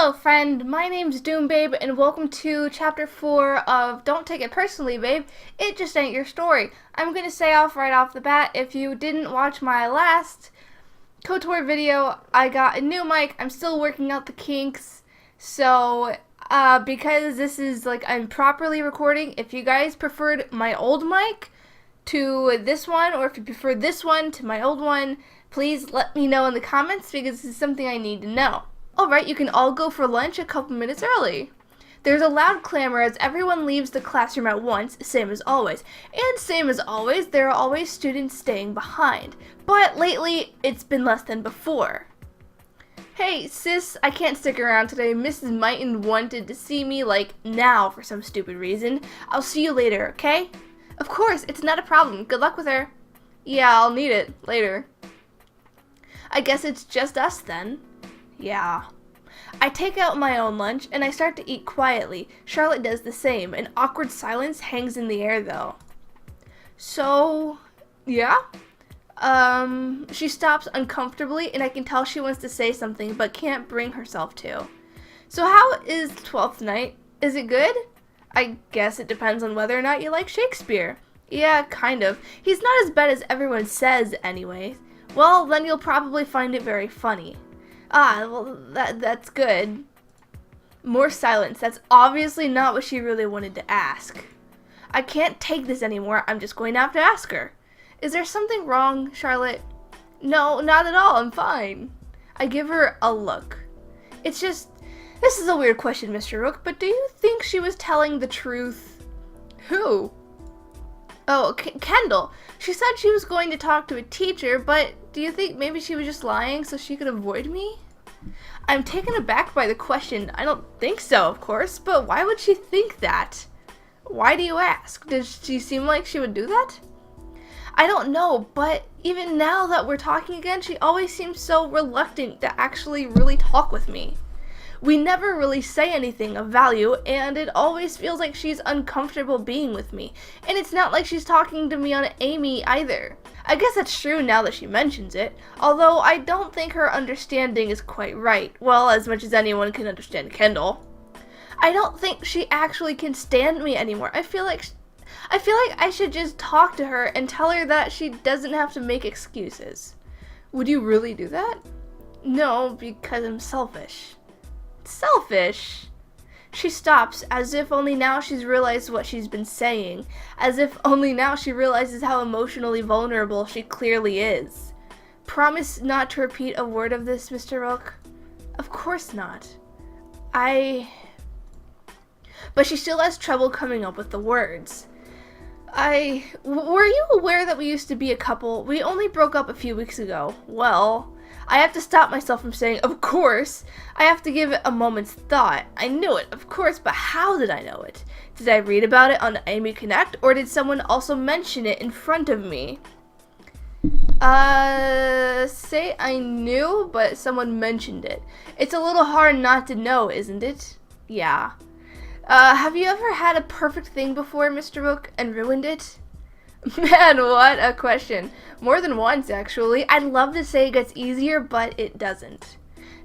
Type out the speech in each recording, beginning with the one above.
Hello friend, my name's Doom Babe and welcome to chapter 4 of Don't Take It Personally Babe, It Just Ain't Your Story. I'm going to say right off the bat, if you didn't watch my last KOTOR video, I got a new mic. I'm still working out the kinks, so because this is I'm properly recording, if you guys preferred my old mic to this one, or if you prefer this one to my old one, please let me know in the comments because this is something I need to know. Alright, you can all go for lunch a couple minutes early. There's a loud clamor as everyone leaves the classroom at once, same as always. And same as always, there are always students staying behind. But lately, it's been less than before. Hey, sis, I can't stick around today. Mrs. Mighton wanted to see me, now for some stupid reason. I'll see you later, okay? Of course, it's not a problem. Good luck with her. Yeah, I'll need it. Later. I guess it's just us then. Yeah. I take out my own lunch and I start to eat quietly. Charlotte does the same. An awkward silence hangs in the air though. So, yeah? She stops uncomfortably and I can tell she wants to say something but can't bring herself to. So how is 12th night? Is it good? I guess it depends on whether or not you like Shakespeare. Yeah, kind of. He's not as bad as everyone says anyway. Well, then you'll probably find it very funny. Ah, well, that's good. More silence. That's obviously not what she really wanted to ask. I can't take this anymore. I'm just going to have to ask her. Is there something wrong, Charlotte? No, not at all. I'm fine. I give her a look. It's just, this is a weird question, Mr. Rook, but do you think she was telling the truth? Who? Oh, Kendall. She said she was going to talk to a teacher, but do you think maybe she was just lying so she could avoid me? I'm taken aback by the question. I don't think so, of course, but why would she think that? Why do you ask? Does she seem like she would do that? I don't know, but even now that we're talking again, she always seems so reluctant to actually really talk with me. We never really say anything of value, and it always feels like she's uncomfortable being with me. And it's not like she's talking to me on Amy either. I guess that's true now that she mentions it, although I don't think her understanding is quite right. Well, as much as anyone can understand Kendall. I don't think she actually can stand me anymore. I feel like I should just talk to her and tell her that she doesn't have to make excuses. Would you really do that? No, because I'm selfish. Selfish? She stops, as if only now she's realized what she's been saying, as if only now she realizes how emotionally vulnerable she clearly is. Promise not to repeat a word of this, Mr. Rook? Of course not. But she still has trouble coming up with the words. Were you aware that we used to be a couple? We only broke up a few weeks ago. Well, I have to stop myself from saying, of course. I have to give it a moment's thought. I knew it, of course, but how did I know it? Did I read about it on Amy Connect, or did someone also mention it in front of me? Say I knew, but someone mentioned it. It's a little hard not to know, isn't it? Yeah. Have you ever had a perfect thing before, Mr. Rook, and ruined it? Man, what a question. More than once, actually. I'd love to say it gets easier, but it doesn't.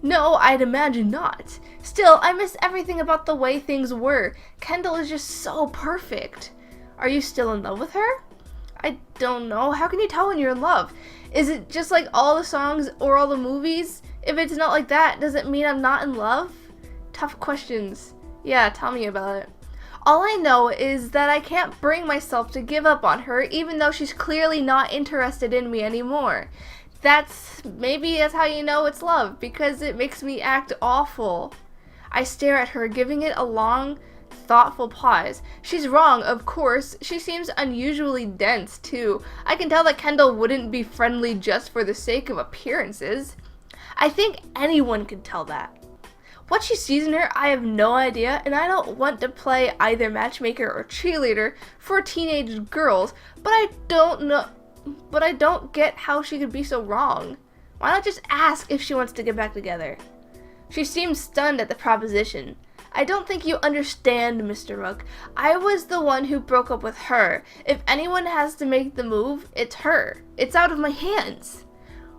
No, I'd imagine not. Still, I miss everything about the way things were. Kendall is just so perfect. Are you still in love with her? I don't know. How can you tell when you're in love? Is it just like all the songs or all the movies? If it's not like that, does it mean I'm not in love? Tough questions. Yeah, tell me about it. All I know is that I can't bring myself to give up on her, even though she's clearly not interested in me anymore. Maybe that's how you know it's love, because it makes me act awful. I stare at her, giving it a long, thoughtful pause. She's wrong, of course. She seems unusually dense, too. I can tell that Kendall wouldn't be friendly just for the sake of appearances. I think anyone can tell that. What she sees in her, I have no idea, and I don't want to play either matchmaker or cheerleader for teenage girls, but I don't get how she could be so wrong. Why not just ask if she wants to get back together? She seems stunned at the proposition. I don't think you understand, Mr. Rook. I was the one who broke up with her. If anyone has to make the move, it's her. It's out of my hands.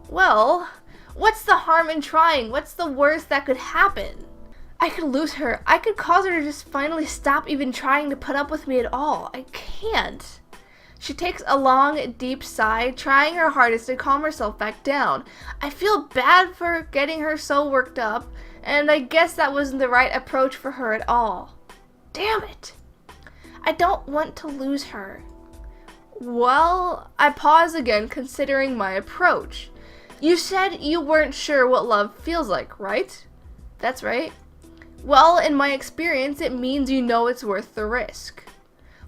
Well, what's the harm in trying? What's the worst that could happen? I could lose her. I could cause her to just finally stop even trying to put up with me at all. I can't. She takes a long, deep sigh, trying her hardest to calm herself back down. I feel bad for getting her so worked up, and I guess that wasn't the right approach for her at all. Damn it. I don't want to lose her. Well, I pause again, considering my approach. You said you weren't sure what love feels like, right? That's right. Well, in my experience, it means you know it's worth the risk.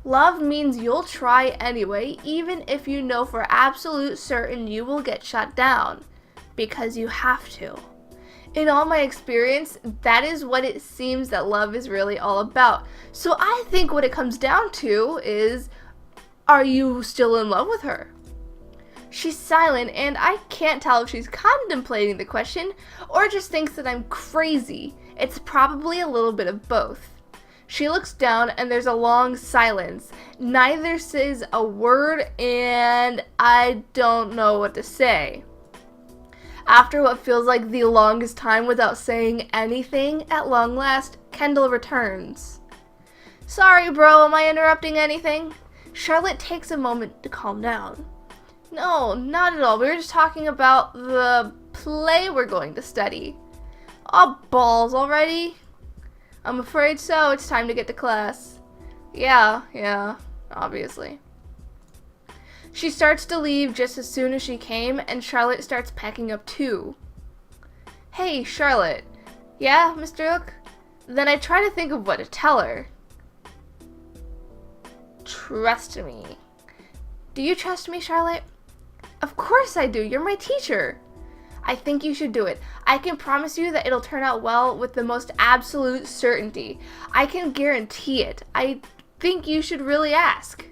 Love means you'll try anyway, even if you know for absolute certain you will get shut down. Because you have to. In all my experience, that is what it seems that love is really all about. So I think what it comes down to is, are you still in love with her? She's silent, and I can't tell if she's contemplating the question or just thinks that I'm crazy. It's probably a little bit of both. She looks down, and there's a long silence. Neither says a word, and I don't know what to say. After what feels like the longest time without saying anything, at long last, Kendall returns. Sorry, bro, am I interrupting anything? Charlotte takes a moment to calm down. No, not at all. We were just talking about the play we're going to study. Oh, balls already? I'm afraid so. It's time to get to class. Yeah, obviously. She starts to leave just as soon as she came, and Charlotte starts packing up too. Hey, Charlotte. Yeah, Mr. Hook? Then I try to think of what to tell her. Trust me. Do you trust me, Charlotte? Of course I do. You're my teacher. I think you should do it. I can promise you that it'll turn out well with the most absolute certainty. I can guarantee it. I think you should really ask.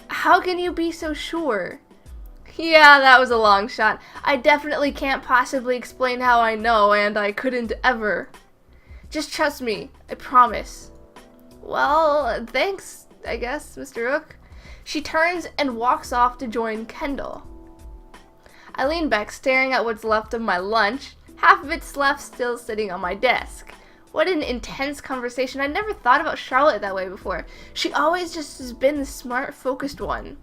How can you be so sure? Yeah, that was a long shot. I definitely can't possibly explain how I know, and I couldn't ever. Just trust me. I promise. Well, thanks, I guess, Mr. Rook. She turns and walks off to join Kendall. I lean back, staring at what's left of my lunch, half of it's left still sitting on my desk. What an intense conversation. I never thought about Charlotte that way before. She always just has been the smart, focused one.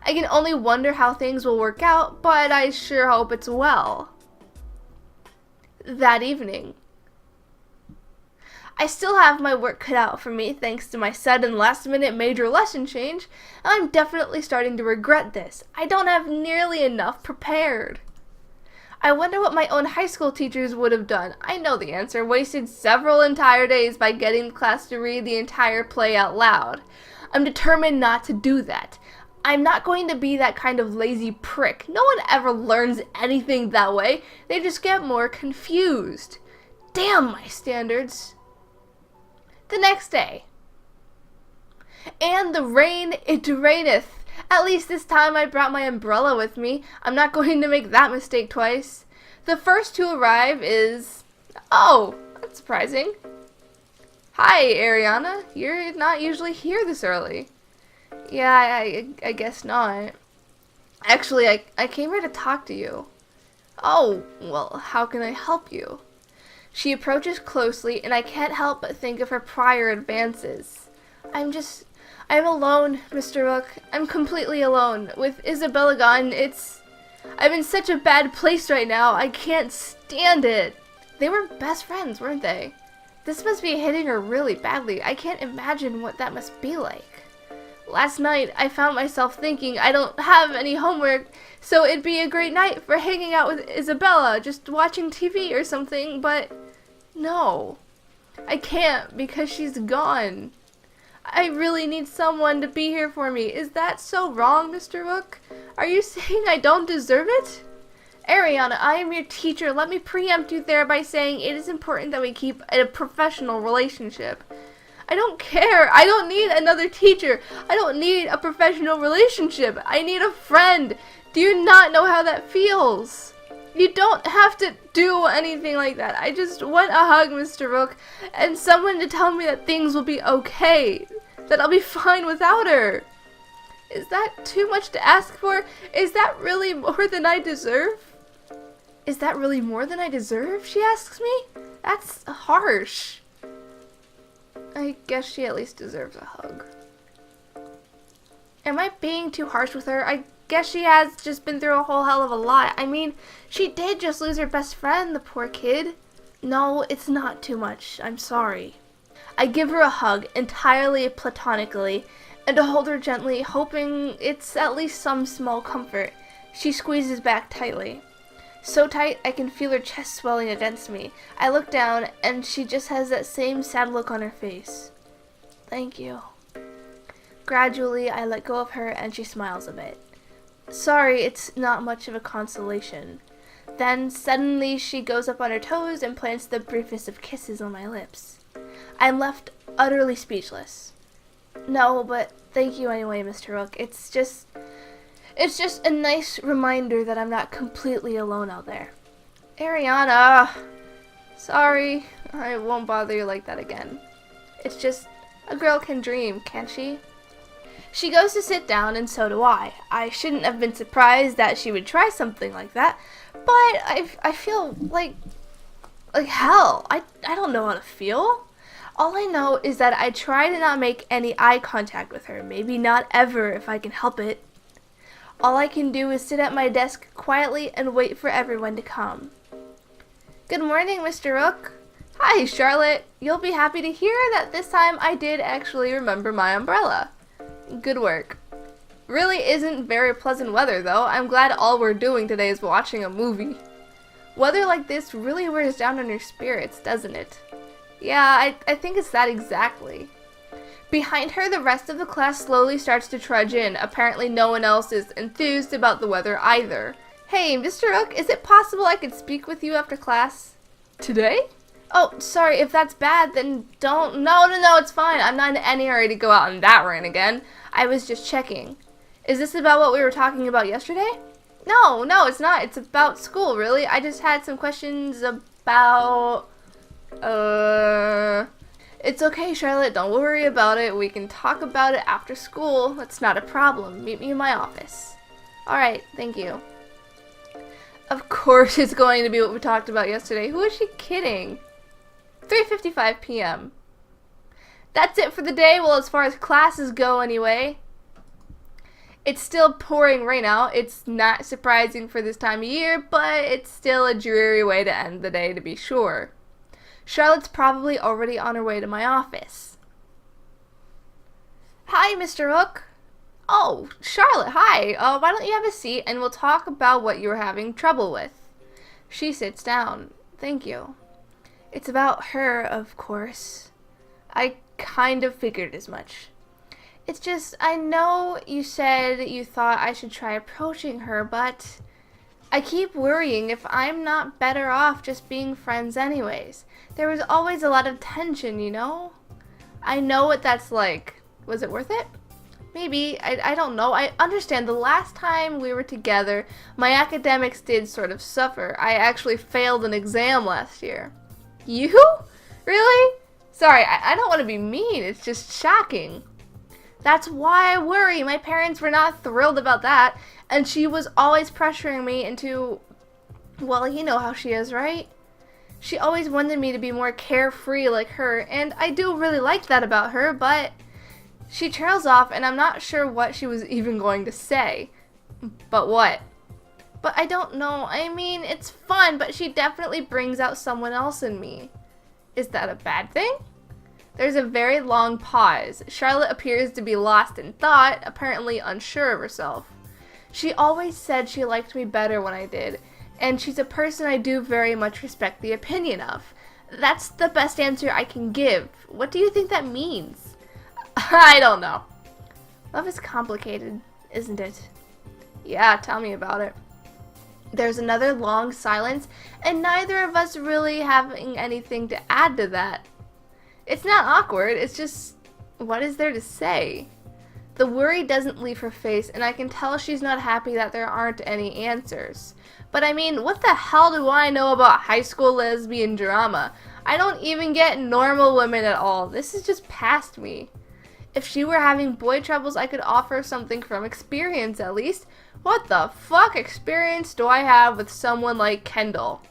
I can only wonder how things will work out, but I sure hope it's well. That evening. I still have my work cut out for me thanks to my sudden last-minute major lesson change, and I'm definitely starting to regret this. I don't have nearly enough prepared. I wonder what my own high school teachers would have done. I know the answer. Wasted several entire days by getting the class to read the entire play out loud. I'm determined not to do that. I'm not going to be that kind of lazy prick. No one ever learns anything that way. They just get more confused. Damn my standards. The next day. And the rain, it raineth. At least this time I brought my umbrella with me. I'm not going to make that mistake twice. The first to arrive is... Oh, that's surprising. Hi, Ariana. You're not usually here this early. Yeah, I guess not. Actually, I came here to talk to you. Oh, well, how can I help you? She approaches closely, and I can't help but think of her prior advances. I'm alone, Mr. Rook. I'm completely alone. With Isabella gone, I'm in such a bad place right now. I can't stand it. They were best friends, weren't they? This must be hitting her really badly. I can't imagine what that must be like. Last night, I found myself thinking I don't have any homework, so it'd be a great night for hanging out with Isabella, just watching TV or something, but no. I can't because she's gone. I really need someone to be here for me. Is that so wrong, Mr. Rook? Are you saying I don't deserve it? Ariana, I am your teacher. Let me preempt you there by saying it is important that we keep a professional relationship. I don't care. I don't need another teacher. I don't need a professional relationship. I need a friend. Do you not know how that feels? You don't have to do anything like that. I just want a hug, Mr. Rook, and someone to tell me that things will be okay, that I'll be fine without her. Is that too much to ask for? Is that really more than I deserve? Is that really more than I deserve, she asks me? That's harsh. I guess she at least deserves a hug. Am I being too harsh with her? I guess she has just been through a whole hell of a lot. I mean, she did just lose her best friend, the poor kid. No, it's not too much. I'm sorry. I give her a hug, entirely platonically, and to hold her gently, hoping it's at least some small comfort. She squeezes back tightly. So tight, I can feel her chest swelling against me. I look down, and she just has that same sad look on her face. Thank you. Gradually, I let go of her, and she smiles a bit. Sorry, it's not much of a consolation. Then, suddenly, she goes up on her toes and plants the briefest of kisses on my lips. I'm left utterly speechless. No, but thank you anyway, Mr. Rook. It's just a nice reminder that I'm not completely alone out there. Ariana! Sorry, I won't bother you like that again. It's just, a girl can dream, can't she? She goes to sit down, and so do I. I shouldn't have been surprised that she would try something like that, but I feel like hell. I don't know how to feel. All I know is that I try to not make any eye contact with her, maybe not ever if I can help it. All I can do is sit at my desk quietly and wait for everyone to come. Good morning, Mr. Rook. Hi, Charlotte. You'll be happy to hear that this time I did actually remember my umbrella. Good work. Really isn't very pleasant weather, though. I'm glad all we're doing today is watching a movie. Weather like this really wears down on your spirits, doesn't it? Yeah, I think it's that exactly. Behind her, the rest of the class slowly starts to trudge in. Apparently no one else is enthused about the weather either. Hey, Mr. Rook, is it possible I could speak with you after class? Today? Oh, sorry, if that's bad, then don't. No, it's fine. I'm not in any hurry to go out in that rain again. I was just checking. Is this about what we were talking about yesterday? No, it's not. It's about school, really. I just had some questions about... It's okay, Charlotte. Don't worry about it. We can talk about it after school. That's not a problem. Meet me in my office. Alright, thank you. Of course it's going to be what we talked about yesterday. Who is she kidding? 3:55 p.m. That's it for the day. Well, as far as classes go anyway. It's still pouring rain out. It's not surprising for this time of year, but it's still a dreary way to end the day to be sure. Charlotte's probably already on her way to my office. Hi, Mr. Rook. Oh, Charlotte, hi. Why don't you have a seat and we'll talk about what you're having trouble with. She sits down. Thank you. It's about her, of course. I kind of figured as much. It's just, I know you said you thought I should try approaching her, but I keep worrying if I'm not better off just being friends anyways. There was always a lot of tension, you know? I know what that's like. Was it worth it? Maybe. I don't know. I understand the last time we were together, my academics did sort of suffer. I actually failed an exam last year. You? Really? Sorry, I don't want to be mean. It's just shocking. That's why I worry. My parents were not thrilled about that, and she was always pressuring me into, well, you know how she is, right? She always wanted me to be more carefree like her, and I do really like that about her, but she trails off, and I'm not sure what she was even going to say. But what? But I don't know. I mean, it's fun, but she definitely brings out someone else in me. Is that a bad thing? There's a very long pause. Charlotte appears to be lost in thought, apparently unsure of herself. She always said she liked me better when I did, and she's a person I do very much respect the opinion of. That's the best answer I can give. What do you think that means? I don't know. Love is complicated, isn't it? Yeah, tell me about it. There's another long silence, and neither of us really having anything to add to that. It's not awkward, it's just, what is there to say? The worry doesn't leave her face, and I can tell she's not happy that there aren't any answers. But I mean, what the hell do I know about high school lesbian drama? I don't even get normal women at all. This is just past me. If she were having boy troubles, I could offer something from experience at least. What the fuck experience do I have with someone like Kendall?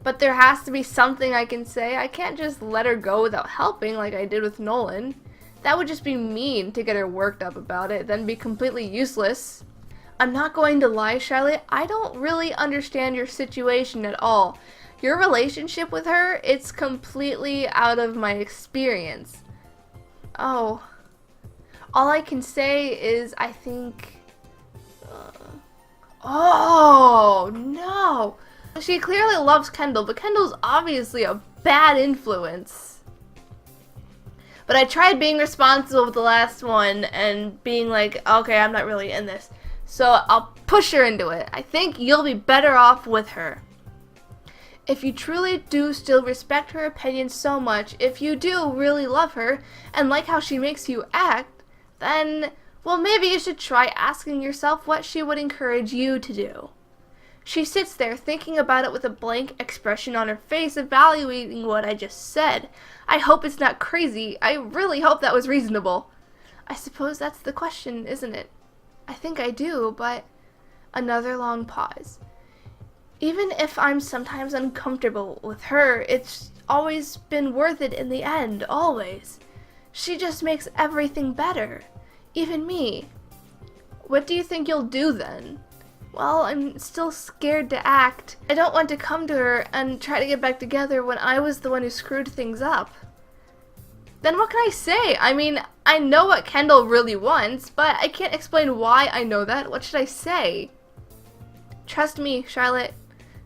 But there has to be something I can say. I can't just let her go without helping like I did with Nolan. That would just be mean to get her worked up about it, then be completely useless. I'm not going to lie, Charlotte, I don't really understand your situation at all. Your relationship with her, it's completely out of my experience. Oh. All I can say is I think... oh, no. She clearly loves Kendall, but Kendall's obviously a bad influence. But I tried being responsible with the last one and being like, okay, I'm not really in this. So I'll push her into it. I think you'll be better off with her. If you truly do still respect her opinion so much, if you do really love her and like how she makes you act, then, well, maybe you should try asking yourself what she would encourage you to do. She sits there thinking about it with a blank expression on her face, evaluating what I just said. I hope it's not crazy. I really hope that was reasonable. I suppose that's the question, isn't it? I think I do, but... Another long pause. Even if I'm sometimes uncomfortable with her, it's always been worth it in the end, always. She just makes everything better. Even me. What do you think you'll do then? Well, I'm still scared to act. I don't want to come to her and try to get back together when I was the one who screwed things up. Then what can I say? I mean, I know what Kendall really wants, but I can't explain why I know that. What should I say? Trust me, Charlotte.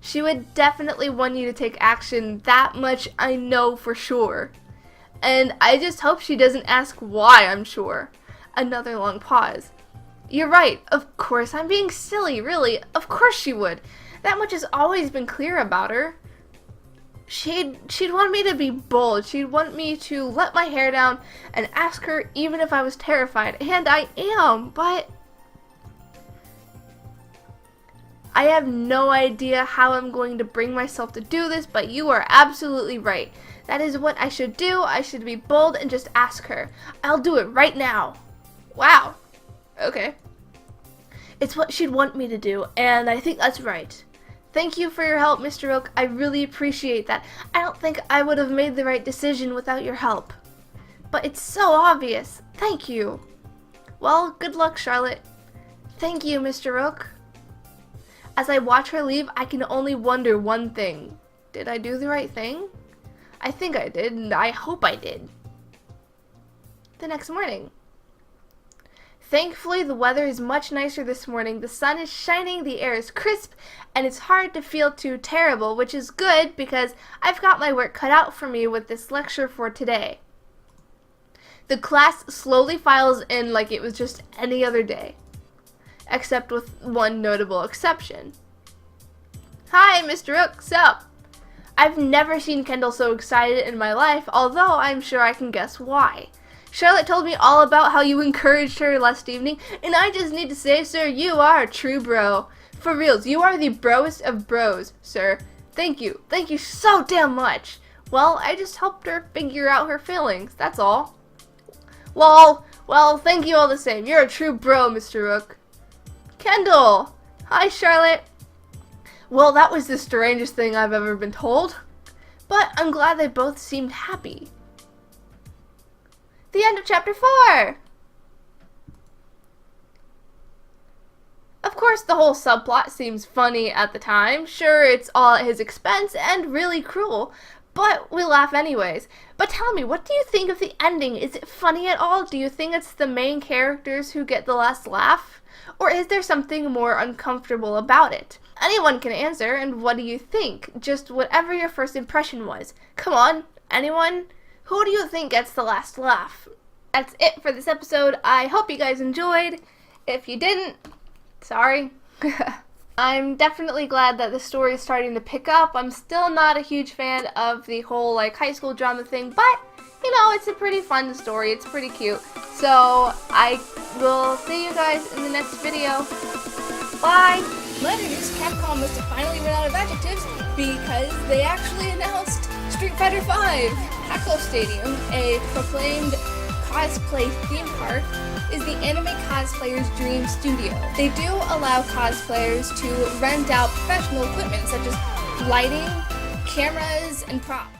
She would definitely want you to take action. That much I know for sure. And I just hope she doesn't ask why I'm sure. Another long pause. You're right. Of course, I'm being silly, really. Of course she would. That much has always been clear about her. She'd want me to be bold. She'd want me to let my hair down and ask her even if I was terrified. And I am, but... I have no idea how I'm going to bring myself to do this, but you are absolutely right. That is what I should do. I should be bold and just ask her. I'll do it right now. Wow. Okay. It's what she'd want me to do, and I think that's right. Thank you for your help, Mr. Oak. I really appreciate that. I don't think I would have made the right decision without your help. But it's so obvious. Thank you. Well, good luck, Charlotte. Thank you, Mr. Oak. As I watch her leave, I can only wonder one thing. Did I do the right thing? I think I did, and I hope I did. The next morning. Thankfully, the weather is much nicer this morning. The sun is shining, the air is crisp, and it's hard to feel too terrible, which is good because I've got my work cut out for me with this lecture for today. The class slowly files in like it was just any other day, except with one notable exception. Hi, Mr. Rook, sup? I've never seen Kendall so excited in my life, although I'm sure I can guess why. Charlotte told me all about how you encouraged her last evening, and I just need to say, sir, you are a true bro. For reals, you are the broest of bros, sir. Thank you. Thank you so damn much. Well, I just helped her figure out her feelings, that's all. Well, thank you all the same. You're a true bro, Mr. Rook. Kendall! Hi, Charlotte. Well, that was the strangest thing I've ever been told. But I'm glad they both seemed happy. The end of chapter 4! Of course, the whole subplot seems funny at the time. Sure, it's all at his expense and really cruel, but we laugh anyways. But tell me, what do you think of the ending? Is it funny at all? Do you think it's the main characters who get the last laugh? Or is there something more uncomfortable about it? Anyone can answer, and what do you think? Just whatever your first impression was. Come on, anyone? Who do you think gets the last laugh? That's it for this episode. I hope you guys enjoyed. If you didn't, sorry. I'm definitely glad that the story is starting to pick up. I'm still not a huge fan of the whole high school drama thing, but you know, it's a pretty fun story. It's pretty cute. So I will see you guys in the next video. Bye! Letters, Capcom must have finally run out of adjectives because they actually announced Street Fighter V. Hako Stadium, a proclaimed cosplay theme park, is the anime cosplayers' dream studio. They do allow cosplayers to rent out professional equipment such as lighting, cameras and props.